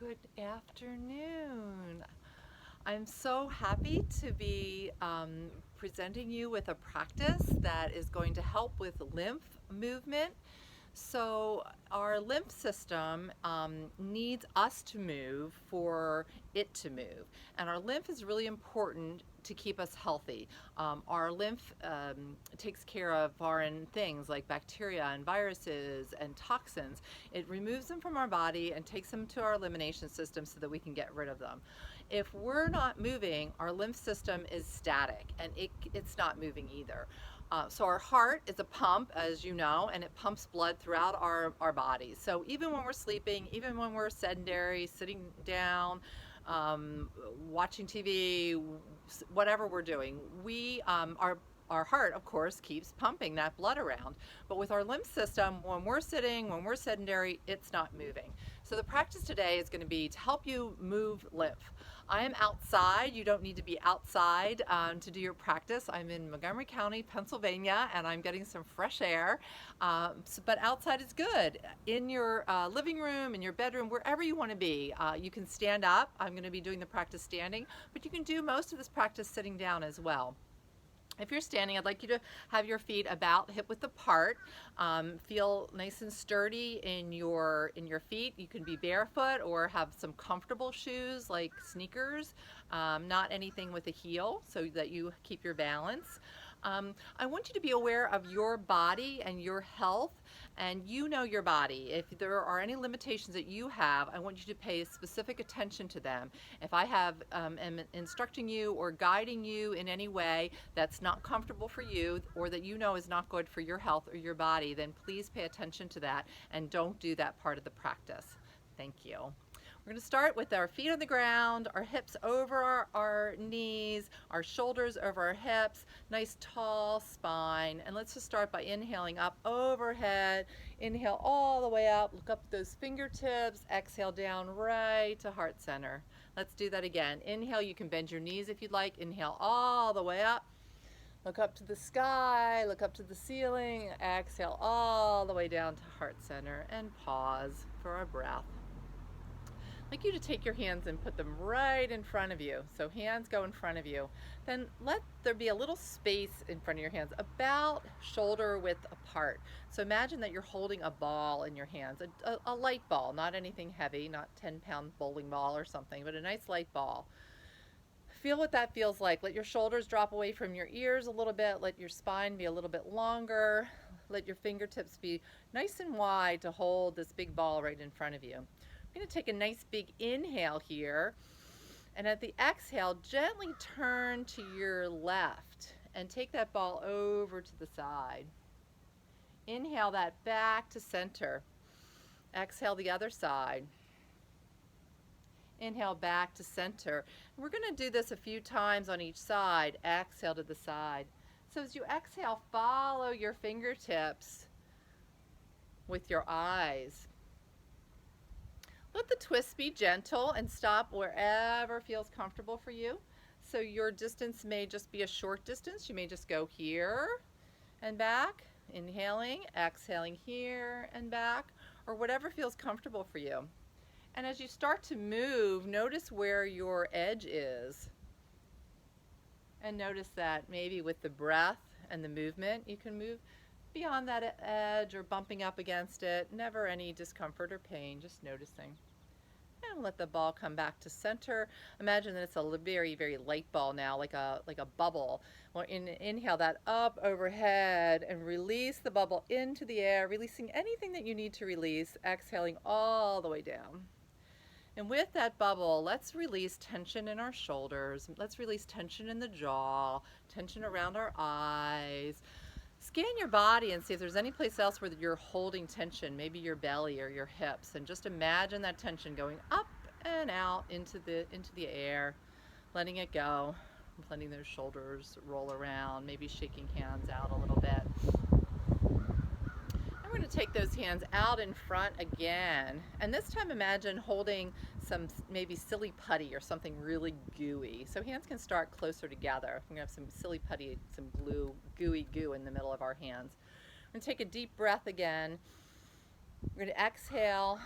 Good afternoon. I'm so happy to be presenting you with a practice that is going to help with lymph movement. So our lymph system needs us to move for it to move. And our lymph is really important to keep us healthy. Our lymph takes care of foreign things like bacteria and viruses and toxins. It removes them from our body and takes them to our elimination system so that we can get rid of them. If we're not moving, our lymph system is static, and it's not moving either. So our heart is a pump, as you know, and it pumps blood throughout our bodies. So even when we're sleeping, even when we're sedentary, sitting down, watching TV, whatever we're doing, our heart, of course, keeps pumping that blood around. But with our lymph system, when we're sitting, when we're sedentary, it's not moving. So the practice today is going to be to help you move lymph. I am outside. You don't need to be outside to do your practice. I'm in Montgomery County, Pennsylvania, and I'm getting some fresh air. But outside is good. In your living room, in your bedroom, wherever you want to be, you can stand up. I'm going to be doing the practice standing, but you can do most of this practice sitting down as well. If you're standing, I'd like you to have your feet about hip width apart. Feel nice and sturdy in your feet. You can be barefoot or have some comfortable shoes like sneakers, not anything with a heel, so that you keep your balance. I want you to be aware of your body and your health, and you know your body. If there are any limitations that you have, I want you to pay specific attention to them. If I am instructing you or guiding you in any way that's not comfortable for you, or that you know is not good for your health or your body, then please pay attention to that and don't do that part of the practice. Thank you. We're going to start with our feet on the ground, our hips over our knees, our shoulders over our hips, nice tall spine. And let's just start by inhaling up overhead. Inhale all the way up, look up those fingertips, exhale down right to heart center. Let's do that again. Inhale, you can bend your knees if you'd like. Inhale all the way up. Look up to the sky, look up to the ceiling. Exhale all the way down to heart center and pause for our breath. I'd like you to take your hands and put them right in front of you. So hands go in front of you. Then let there be a little space in front of your hands, about shoulder width apart. So imagine that you're holding a ball in your hands, a light ball, not anything heavy, not 10-pound bowling ball or something, but a nice light ball. Feel what that feels like. Let your shoulders drop away from your ears a little bit. Let your spine be a little bit longer. Let your fingertips be nice and wide to hold this big ball right in front of you. I'm going to take a nice big inhale here, and at the exhale, gently turn to your left and take that ball over to the side. Inhale that back to center. Exhale the other side. Inhale back to center. We're going to do this a few times on each side. Exhale to the side. So as you exhale, follow your fingertips with your eyes. Let the twists be gentle and stop wherever feels comfortable for you. So your distance may just be a short distance. You may just go here and back, inhaling, exhaling here and back, or whatever feels comfortable for you. And as you start to move, notice where your edge is. And notice that maybe with the breath and the movement, you can move beyond that edge or bumping up against it. Never any discomfort or pain, just noticing. And let the ball come back to center. Imagine that it's a very, very light ball now, like a bubble. Well, inhale that up overhead and release the bubble into the air, releasing anything that you need to release, exhaling all the way down. And with that bubble, let's release tension in our shoulders. Let's release tension in the jaw, tension around our eyes. Scan your body and see if there's any place else where you're holding tension, maybe your belly or your hips, and just imagine that tension going up and out into the air, letting it go, letting those shoulders roll around, maybe shaking hands out a little bit. And we're going to take those hands out in front again, and this time imagine holding some maybe silly putty or something really gooey. So hands can start closer together. We're going to have some silly putty, some gooey goo in the middle of our hands. We're going to take a deep breath again. We're going to exhale,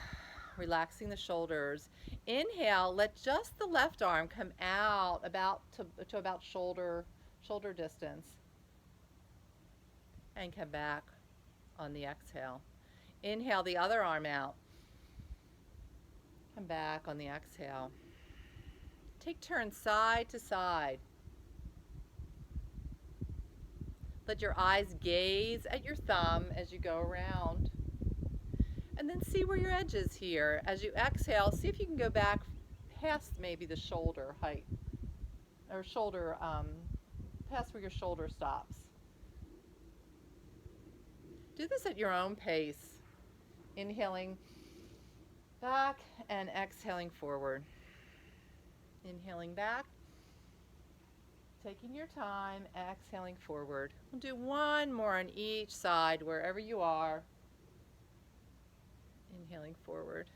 relaxing the shoulders. Inhale, let just the left arm come out to about shoulder distance. And come back on the exhale. Inhale the other arm out. Come back on the exhale. Take turns side to side. Let your eyes gaze at your thumb as you go around. And then see where your edge is here. As you exhale, see if you can go back past maybe the shoulder height, or shoulder, past where your shoulder stops. Do this at your own pace. Inhaling back and exhaling forward. Inhaling back, taking your time, exhaling forward. We'll do one more on each side, wherever you are. Inhaling forward.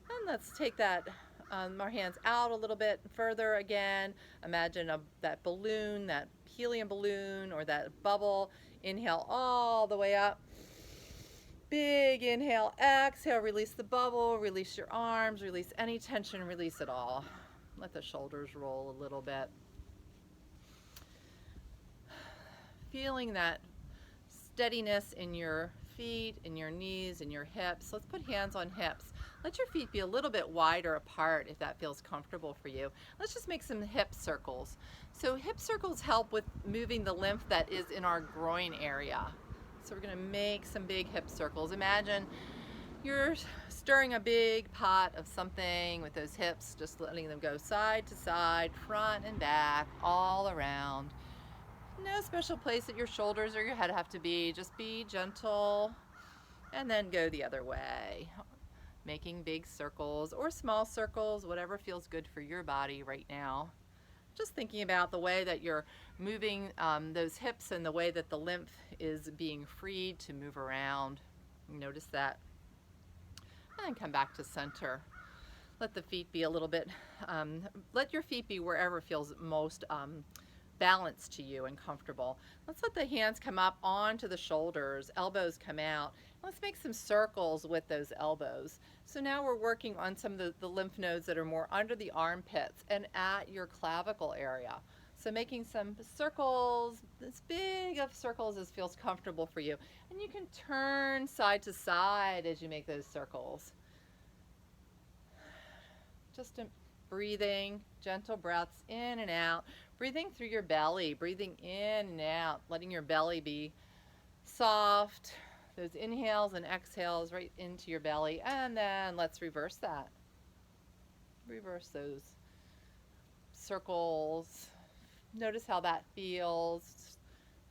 And let's take that, our hands out a little bit further again. Imagine that balloon, that helium balloon, or that bubble. Inhale all the way up. Big inhale, exhale, release the bubble, release your arms, release any tension, release it all. Let the shoulders roll a little bit. Feeling that steadiness in your feet, in your knees, in your hips. Let's put hands on hips. Let your feet be a little bit wider apart if that feels comfortable for you. Let's just make some hip circles. So hip circles help with moving the lymph that is in our groin area. So we're going to make some big hip circles. Imagine you're stirring a big pot of something with those hips, just letting them go side to side, front and back, all around. No special place that your shoulders or your head have to be. Just be gentle and then go the other way. Making big circles or small circles, whatever feels good for your body right now. Just thinking about the way that you're moving those hips and the way that the lymph is being freed to move around. Notice that. And come back to center. Let the feet be a little bit, let your feet be wherever feels most balanced to you and comfortable. Let's let the hands come up onto the shoulders, elbows come out. Let's make some circles with those elbows. So now we're working on some of the lymph nodes that are more under the armpits and at your clavicle area. So making some circles, as big of circles as feels comfortable for you. And you can turn side to side as you make those circles. Just breathing, gentle breaths in and out. Breathing through your belly, breathing in and out, letting your belly be soft. Those inhales and exhales right into your belly. And then let's reverse that. Reverse those circles. Notice how that feels.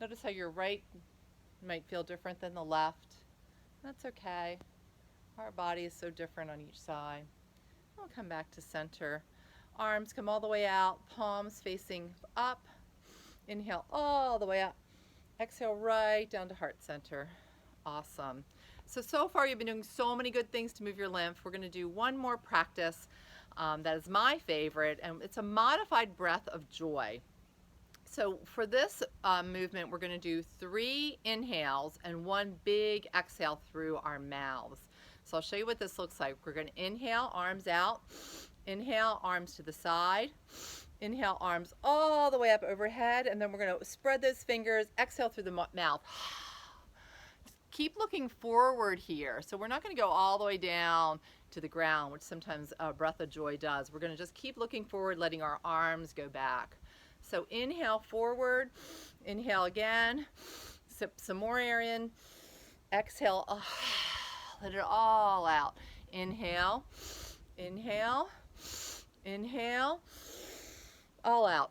Notice how your right might feel different than the left. That's okay. Our body is so different on each side. We'll come back to center. Arms come all the way out, palms facing up. Inhale all the way up. Exhale right down to heart center. Awesome. So far you've been doing so many good things to move your lymph. We're going to do one more practice that is my favorite, and it's a modified breath of joy. So for this movement, we're going to do 3 inhales and 1 big exhale through our mouths. So I'll show you what this looks like. We're going to inhale, arms out. Inhale, arms to the side. Inhale, arms all the way up overhead, and then we're going to spread those fingers. Exhale through the mouth. Keep looking forward here. So we're not going to go all the way down to the ground, which sometimes a breath of joy does. We're going to just keep looking forward, letting our arms go back. So inhale forward, inhale again, sip some more air in, exhale, let it all out. Inhale, inhale, inhale, all out.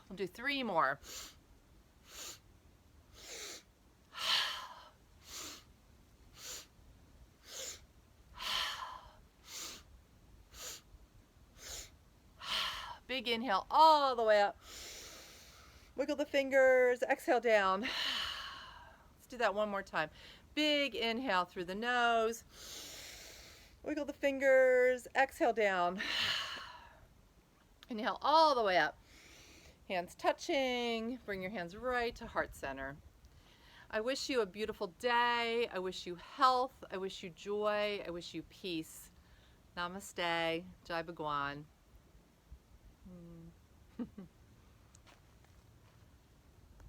We'll do 3 more. Big inhale all the way up. Wiggle the fingers, exhale down. Let's do that one more time. Big inhale through the nose. Wiggle the fingers, exhale down. Inhale all the way up. Hands touching. Bring your hands right to heart center. I wish you a beautiful day. I wish you health. I wish you joy. I wish you peace. Namaste. Jai Bhagwan.